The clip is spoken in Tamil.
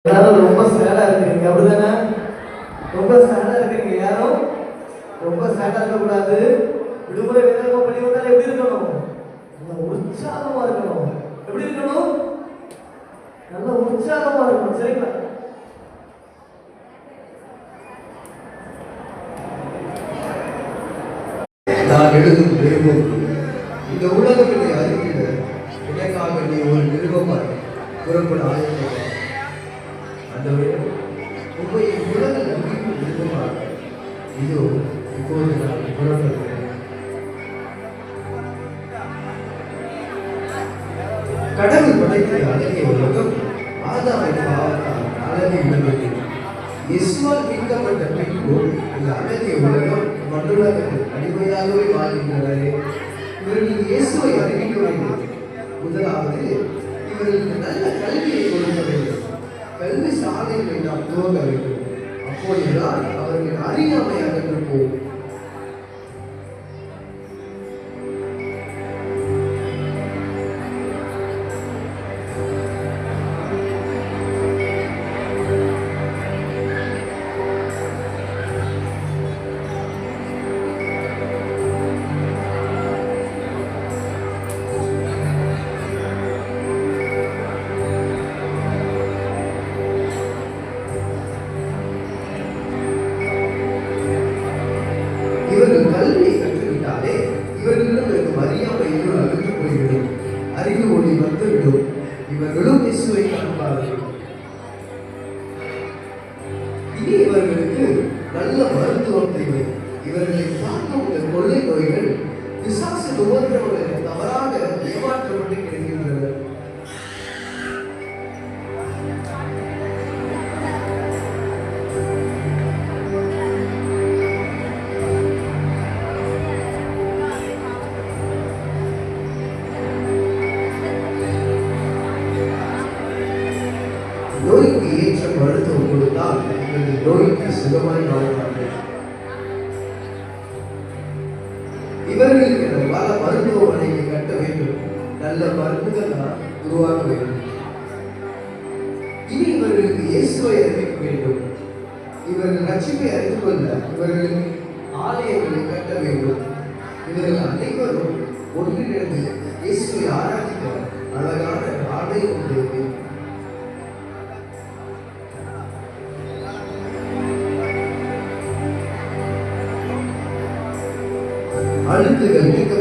எல்லாரும் ரொம்ப சேடா இருக்கிறீங்க, அப்படிதானே? ரொம்ப சேடா இருக்கிறீங்க. யாரும் ரொம்ப சேடா இருக்கக்கூடாது. விடுமுறை வேலைக்கு பண்ணி வந்தாலும் எப்படி இருக்கணும்? நல்ல உற்சாகமா இருக்கணும். எப்படி இருக்கணும்? நல்ல உற்சாகமா இருக்கணும். சரிங்களா? நான் எழுதும் நிருபம் இந்த உலகத்தை அறிவிட எனக்காக நீ ஒரு நிருபமாய் புறப்பட ஆயத்தமா. ஆண்டவரே, உண்மை உலக நம்பிக்கை நிருபமாக இதோ இப்போது நான் புறப்படுகிறேன். கடவுள் படைத்த அழகிய உலகம் ஆதாமை பாவத்தால் அழகை இழந்தது. இயேசுவால் மீட்கப்பட்ட பின்பு இந்த அழகிய உலகம் மண்ணுலகத்தில் அடிமையாகவே வாழ்கின்றனரே. இவர்கள் இயேசுவை அறிவிக்க வேண்டும். முதலாவது இவர்களுக்கு நல்ல கல்வியை கொடுக்க வேண்டும். கல்வி சாலைகளை நாம் துவங்க வேண்டும். அப்போதுதான் அவர்கள் அறியாமை அகன்று போகும். இவர்கள் கல்வியை கற்றுவிட்டாலே இவர்களிடம் இருக்கும் அறியாமை இன்னும் அகன்று போய்விடும். அறிவு ஒளி வந்துவிடும். இவர்களும் இயேசுவை காண்பார்கள். இனி இவர்களுக்கு நல்ல மருத்துவம் தேவை. இவர்களை தாக்கும் இந்த கொள்ளை நோய்கள் பிசாசு உபத்திரவங்கள் தவறாக ஏமாற்றப்பட்டு கிடைக்கின்றன. நோய்க்கு ஏற்ற மருத்துவம் கொடுத்தால் இவர்கள் நோய்க்கு சுகமாய் வாழ்வார்கள். இவர்களுக்கு பல மருத்துவமனைகளை கட்ட வேண்டும். நல்ல மருந்துகளை உருவாக்க வேண்டும். இனி இவர்களுக்கு இயேசுவை அறிவிக்க வேண்டும். இவர்கள் ரட்சிப்பை அறிந்து கொள்ள இவர்களுக்கு ஆலயங்களை கட்ட வேண்டும். இவர்கள் அனைவரும் ஒன்றிணைந்து இயேசுவை ஆராதிக்க அழகான ஆடை கொண்டு அழுக்குகள் நீக்க